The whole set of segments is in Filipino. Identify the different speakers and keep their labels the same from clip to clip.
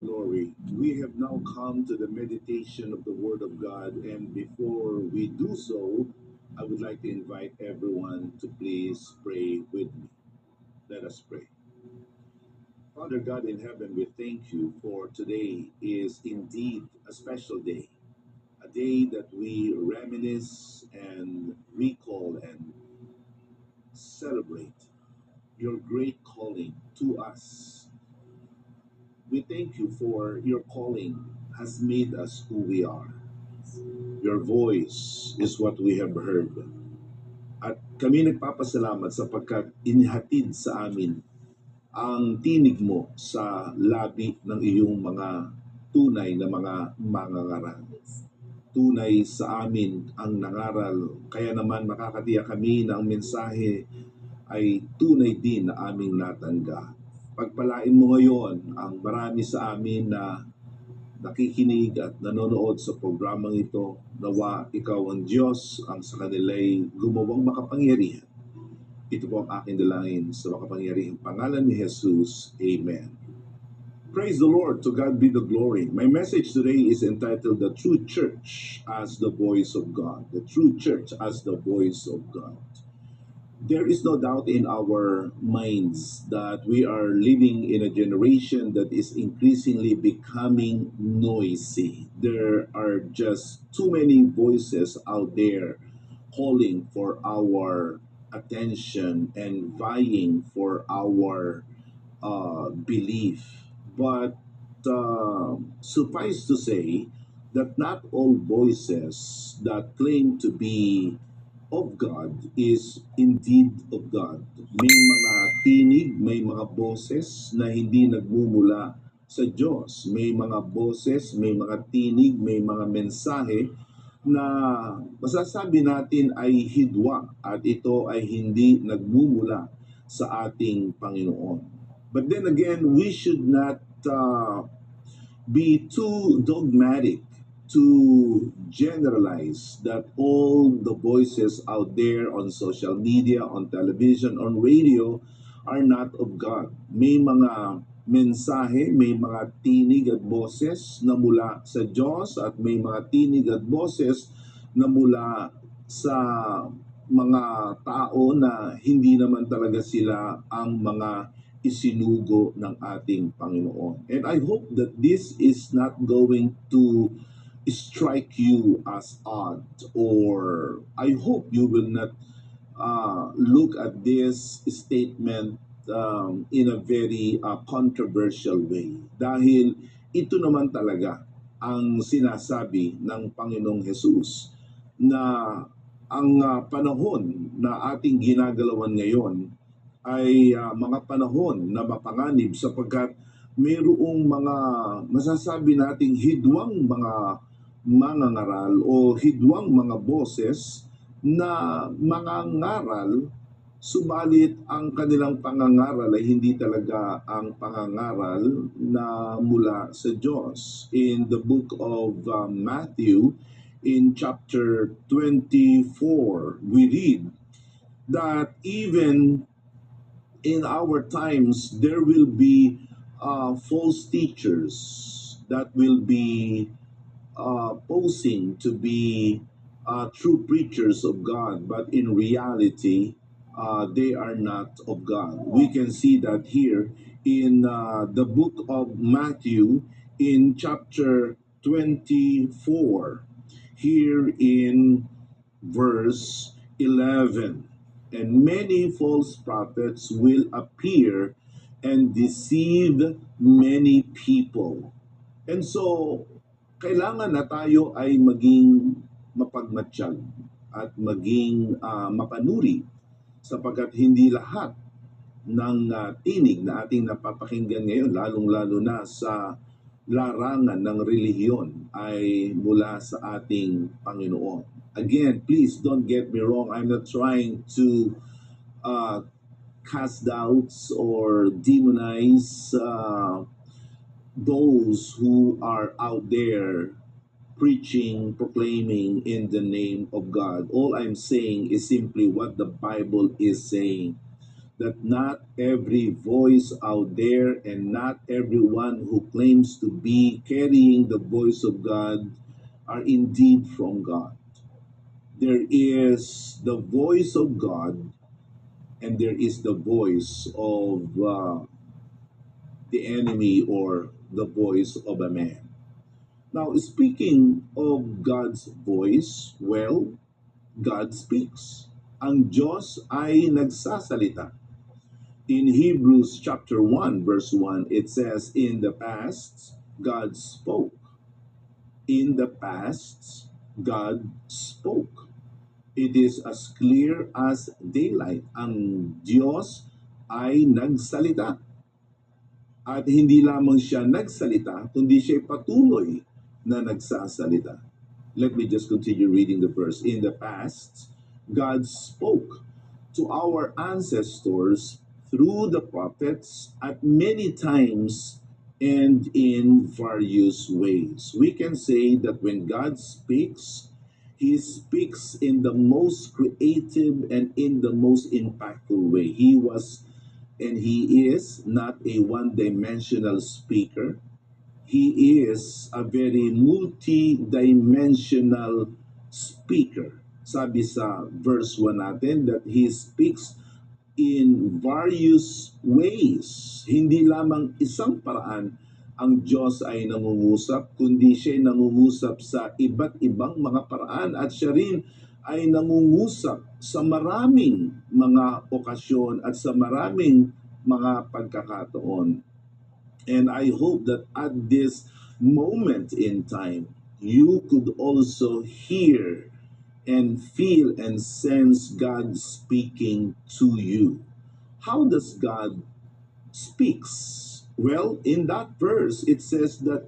Speaker 1: Glory. We have now come to the meditation of the Word of God, and before we do so, I would like to invite everyone to please pray with me. Let us pray. Father God in heaven, we thank you for today is indeed a special day, a day that we reminisce and recall and celebrate your great calling to us. We thank you for your calling has made us who we are. Your voice is what we have heard. At kami nagpapasalamat sapagkat inihatid sa amin ang tinig mo sa labi ng iyong mga tunay na mga mangangaral. Tunay sa amin ang nangaral, kaya naman makakatiyak kami na ang mensahe ay tunay din na aming natanggap. Pagpalain mo ngayon ang marami sa amin na nakikinig at nanonood sa programang ito. Nawa ikaw ang Diyos ang sa kanila'y gumawang makapangyarihan. Ito po ang aking dalangin sa makapangyarihang pangalan ni Jesus. Amen. Praise the Lord. To God be the glory. My message today is entitled The True Church as the Voice of God. The True Church as the Voice of God. There is no doubt in our minds that we are living in a generation that is increasingly becoming noisy. There are just too many voices out there calling for our attention and vying for our belief. But suffice to say that not all voices that claim to be of God is indeed of God. May mga tinig, may mga boses na hindi nagmumula sa Diyos. May mga boses, may mga tinig, may mga mensahe na masasabi natin ay hidwa at ito ay hindi nagmumula sa ating Panginoon. But then again, we should not be too dogmatic to generalize that all the voices out there on social media, on television, on radio are not of God. May mga mensahe, may mga tinig at boses na mula sa Diyos at may mga tinig at boses na mula sa mga tao na hindi naman talaga sila ang mga isinugo ng ating Panginoon. And I hope that this is not going to strike you as odd, or I hope you will not look at this statement in a very controversial way. Dahil ito naman talaga ang sinasabi ng Panginoong Jesus na ang panahon na ating ginagalawan ngayon ay mga panahon na mapanganib sapagkat mayroong mga masasabi nating hidwang mga mangangaral o hidwang mga boses na mangangaral, subalit ang kanilang pangangaral ay hindi talaga ang pangangaral na mula sa Diyos. In the book of Matthew, in chapter 24, we read that even in our times, there will be false teachers that will be posing to be true preachers of God, but in reality, they are not of God. We can see that here in the book of Matthew, in chapter 24, here in verse 11. And many false prophets will appear and deceive many people. And so, kailangan na tayo ay maging mapagmatsyag at maging mapanuri sapagkat hindi lahat ng tinig na ating napapakinggan ngayon, lalong-lalo na sa larangan ng relihiyon ay mula sa ating Panginoon. Again, please don't get me wrong. I'm not trying to uh, cast doubts or demonize those who are out there preaching, proclaiming in the name of God. All I'm saying is simply what the Bible is saying. that not every voice out there and not everyone who claims to be carrying the voice of God are indeed from God. There is the voice of God and there is the voice of the enemy or the voice of a man. Now, speaking of God's voice, well, God speaks. Ang Diyos ay nagsasalita. In Hebrews chapter 1 verse 1, it says, in the past, God spoke. In the past, God spoke. It is as clear as daylight. Ang Diyos ay nagsalita. At hindi lamang siya nagsalita, kundi siya patuloy na nagsasalita. Let me just continue reading the verse. In the past, God spoke to our ancestors through the prophets at many times and in various ways. We can say that when God speaks, He speaks in the most creative and in the most impactful way. He was and He is not a one-dimensional speaker. He is a very multi-dimensional speaker. Sabi sa verse 1 natin that He speaks in various ways. Hindi lamang isang paraan ang Diyos ay nangungusap, kundi siya ay nangungusap sa iba't ibang mga paraan at siya rin ay nangungusap sa maraming mga okasyon at sa maraming mga pagkakataon. And I hope that at this moment in time, you could also hear and feel and sense God speaking to you. How does God speaks? Well, in that verse, it says that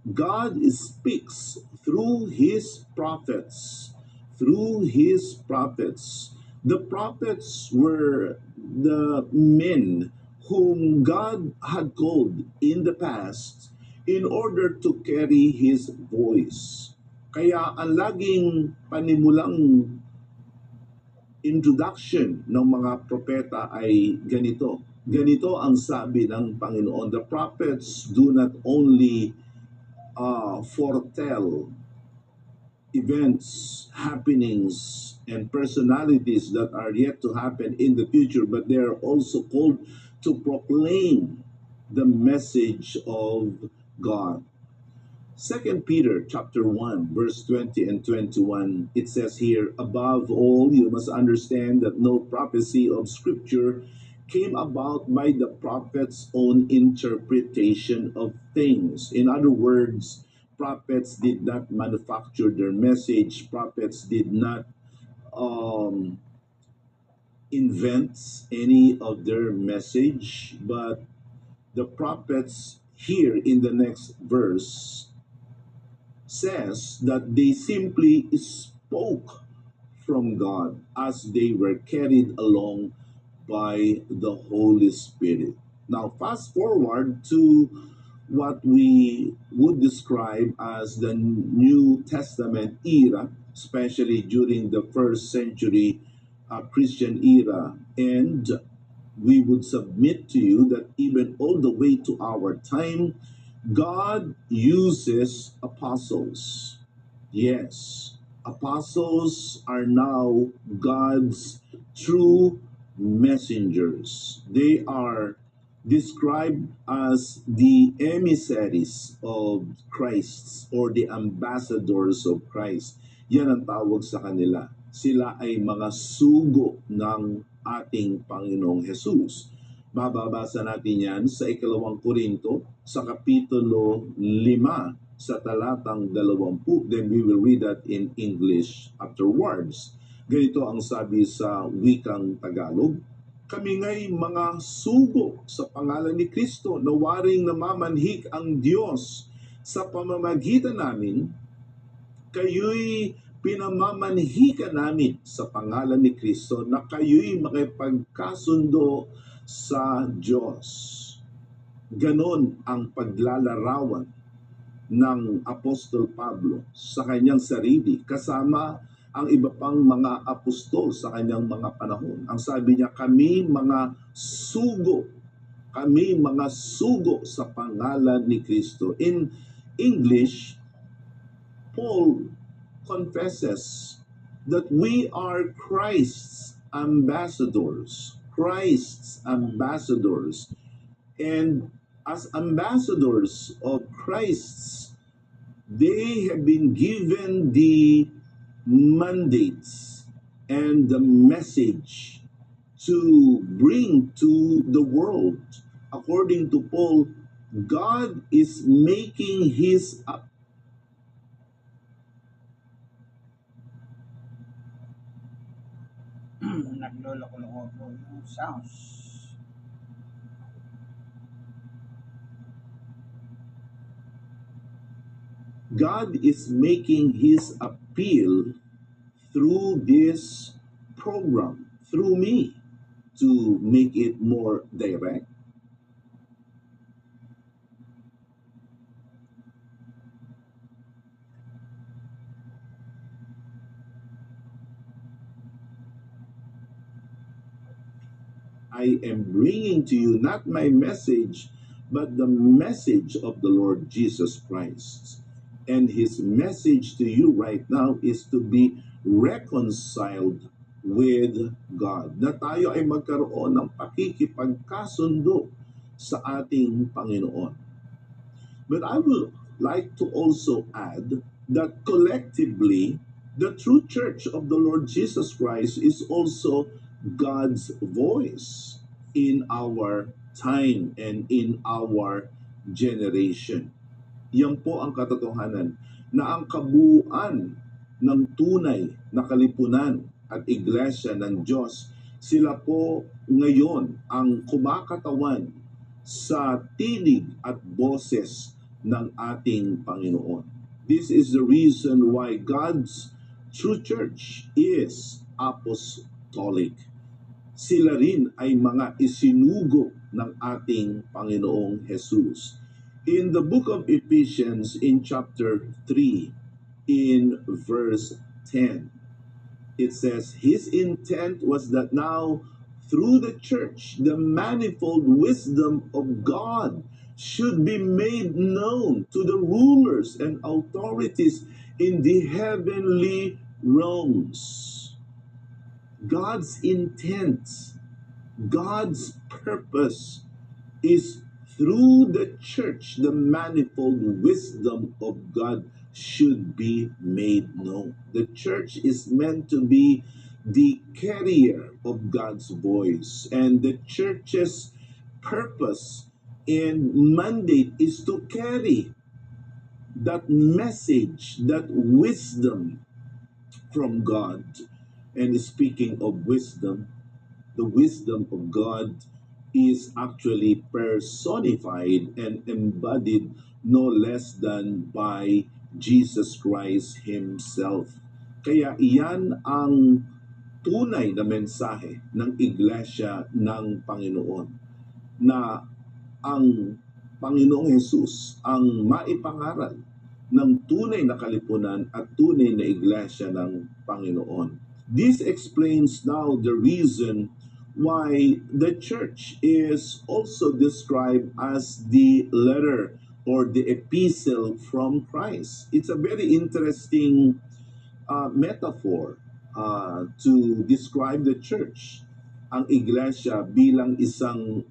Speaker 1: God speaks through His prophets. Through His prophets. The prophets were the men whom God had called in the past in order to carry His voice. Kaya ang laging panimulang introduction ng mga propeta ay ganito. Ganito ang sabi ng Panginoon. The prophets do not only foretell events, happenings, and personalities that are yet to happen in the future, but they are also called to proclaim the message of God. 2 Peter chapter 1 verse 20 and 21, it says here, above all, you must understand that no prophecy of Scripture came about by the prophet's own interpretation of things. In other words, prophets did not manufacture their message. Prophets did not invent any of their message, but the prophets here in the next verse says that they simply spoke from God as they were carried along by the Holy Spirit. Now, fast forward to what we would describe as the New Testament era, especially during the first century Christian era. And we would submit to you that even all the way to our time, God uses apostles. Yes, apostles are now God's true messengers. They are described as the emissaries of Christ or the ambassadors of Christ. Yan ang tawag sa kanila. Sila ay mga sugo ng ating Panginoong Jesus. Mababasa natin yan sa 2 Korinto sa Kapitulo 5 sa talatang 20. Then we will read that in English afterwards. Ganito ang sabi sa wikang Tagalog, kami nga'y mga sugo sa pangalan ni Kristo na waring namamanhik ang Diyos sa pamamagitan namin, kayo'y pinamamanhikan namin sa pangalan ni Kristo na kayo'y makipagkasundo sa Diyos. Ganon ang paglalarawan ng Apostol Pablo sa kanyang sarili kasama ang iba pang mga apostol sa kanyang mga panahon. Ang sabi niya, kami mga sugo sa pangalan ni Kristo. In English, Paul confesses that we are Christ's ambassadors. Christ's ambassadors. And as ambassadors of Christ's, they have been given the mandates and the message to bring to the world. According to Paul, God is making his
Speaker 2: nagloloko-loko po yung sounds.
Speaker 1: God is making his appeal through this program, through me, to make it more direct. I am bringing to you not my message, but the message of the Lord Jesus Christ. And his message to you right now is to be reconciled with God. Na tayo ay magkaroon ng pakikipagkasundo sa ating Panginoon. But I would like to also add that collectively, the true church of the Lord Jesus Christ is also God's voice in our time and in our generation. Yan po ang katotohanan na ang kabuuan ng tunay na kalipunan at iglesia ng Diyos, sila po ngayon ang kumakatawan sa tinig at boses ng ating Panginoon. This is the reason why God's true church is apostolic. Sila rin ay mga isinugo ng ating Panginoong Jesus. In the book of Ephesians, in chapter 3, in verse 10, it says, his intent was that now, through the church, the manifold wisdom of God should be made known to the rulers and authorities in the heavenly realms. God's intent, God's purpose is through the church, the manifold wisdom of God should be made known. The church is meant to be the carrier of God's voice, and the church's purpose and mandate is to carry that message, that wisdom from God. And speaking of wisdom, the wisdom of God is actually personified and embodied no less than by Jesus Christ Himself. Kaya iyan ang tunay na mensahe ng Iglesia ng Panginoon, na ang Panginoong Jesus ang maipangaral ng tunay na kalipunan at tunay na Iglesia ng Panginoon. This explains now the reason why the church is also described as the letter or the epistle from Christ. It's a very interesting metaphor to describe the church, ang iglesia bilang isang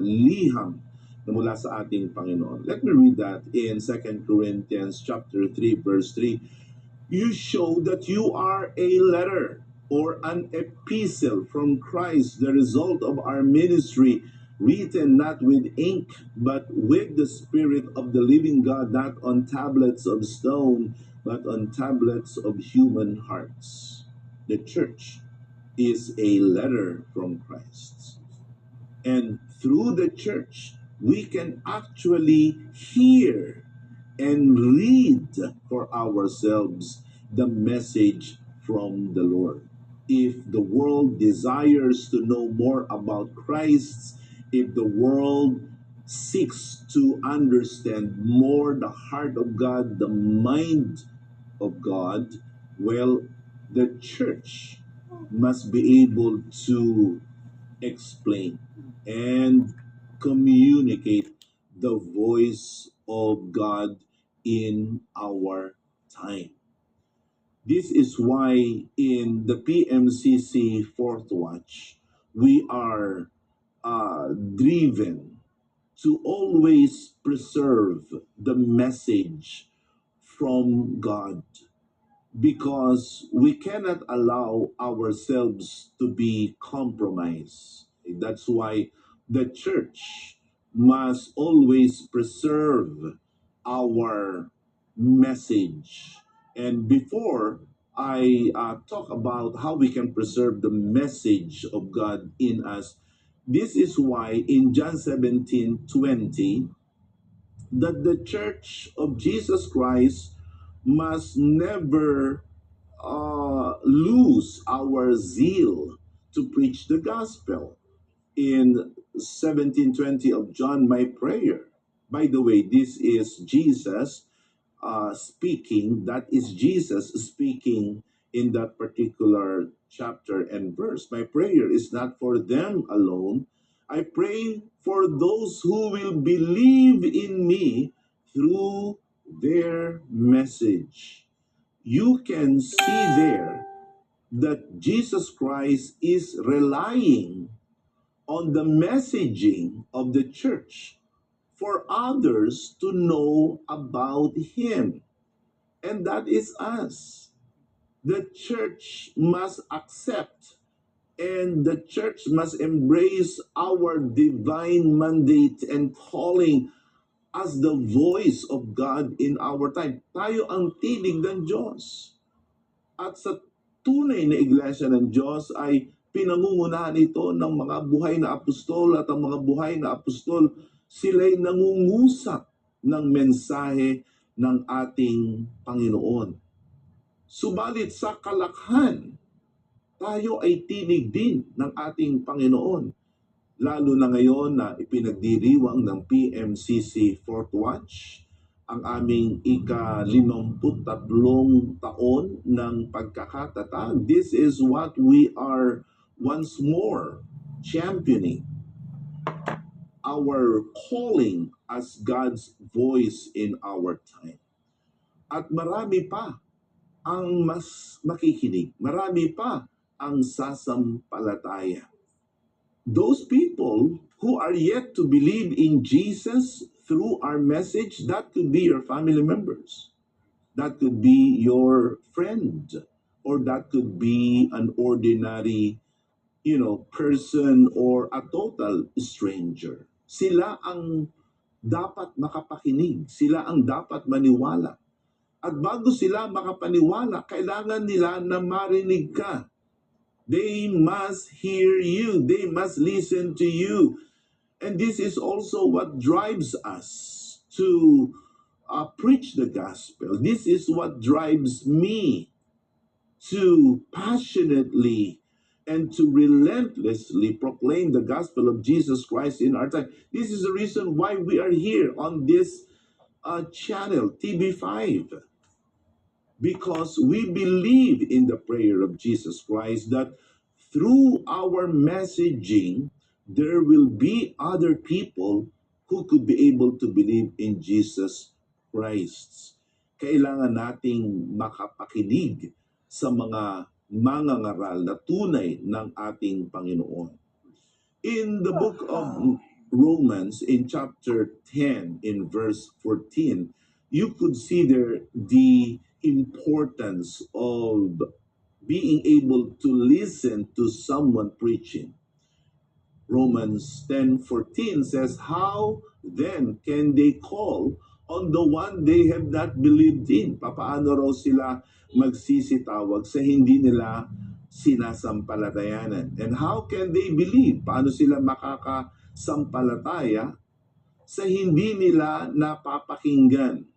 Speaker 1: liham na mula sa ating Panginoon. Let me read that in 2 Corinthians chapter 3 verse 3. You show that you are a letter or an epistle from Christ, the result of our ministry, written not with ink, but with the Spirit of the living God, not on tablets of stone, but on tablets of human hearts. The church is a letter from Christ. And through the church, we can actually hear and read for ourselves the message from the Lord. If the world desires to know more about Christ, if the world seeks to understand more the heart of God, the mind of God, well, the church must be able to explain and communicate the voice of God in our time. This is why in the PMCC Fourth Watch, we are driven to always preserve the message from God, because we cannot allow ourselves to be compromised. That's why the church must always preserve our message. And before I talk about how we can preserve the message of God in us, this is why in John 17:20, that the church of Jesus Christ must never lose our zeal to preach the gospel. In 17:20 of John, my prayer. By the way, this is Jesus speaking. That is Jesus speaking in that particular chapter and verse. My prayer is not for them alone. I pray for those who will believe in me through their message. You can see there that Jesus Christ is relying on the messaging of the church for others to know about Him. And that is us. The church must accept and the church must embrace our divine mandate and calling as the voice of God in our time. Tayo ang tinig ng Diyos. At sa tunay na iglesia ng Diyos ay pinangungunahan ito ng mga buhay na apostol, at ang mga buhay na apostol, sila'y nangungusap ng mensahe ng ating Panginoon. Subalit sa kalakhan, tayo ay tinig din ng ating Panginoon. Lalo na ngayon na ipinagdiriwang ng PMCC Fourth Watch ang aming ika-53 taon ng pagkakatatag. This is what we are once more championing, our calling as God's voice in our time. At marami pa ang mas makikinig, marami pa ang sasampalataya. Those people who are yet to believe in Jesus through our message, that could be your family members. That could be your friend. Or that could be an ordinary, person or a total stranger. Sila ang dapat makapakinig. Sila ang dapat maniwala. At bago sila makapaniwala, kailangan nila na marinig ka. They must hear you. They must listen to you. And this is also what drives us to preach the gospel. This is what drives me to passionately and to relentlessly proclaim the gospel of Jesus Christ in our time. This is the reason why we are here on this channel, TB5. Because we believe in the prayer of Jesus Christ that through our messaging, there will be other people who could be able to believe in Jesus Christ. Kailangan nating makapakinig sa mga mangangaral na tunay ng ating Panginoon. In the book of Romans, in chapter 10, in verse 14, you could see there the importance of being able to listen to someone preaching. Romans 10:14 says, "How then can they call on the one they have not believed in?" Papaano raw sila magsisitawag sa hindi nila sinasampalatayanan? And how can they believe? Paano sila makakasampalataya sa hindi nila napapakinggan?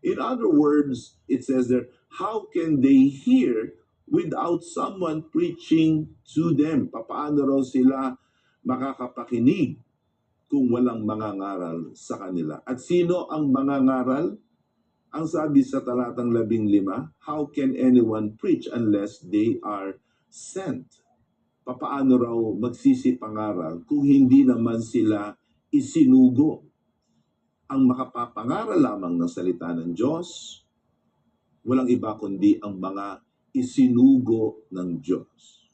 Speaker 1: In other words, it says there, how can they hear without someone preaching to them? Papaano raw sila makakapakinig kung walang mangangaral sa kanila? At sino ang mangangaral? Ang sabi sa talatang 15, how can anyone preach unless they are sent? Papaano raw magsisipangaral kung hindi naman sila isinugo? Ang makapapangaral lamang ng salita ng Diyos, walang iba kundi ang mga isinugo ng Diyos.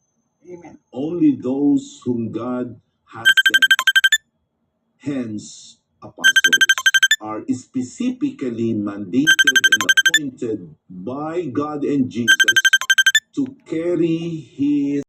Speaker 2: Amen.
Speaker 1: Only those whom God has sent, hence apostles, are specifically mandated and appointed by God and Jesus to carry His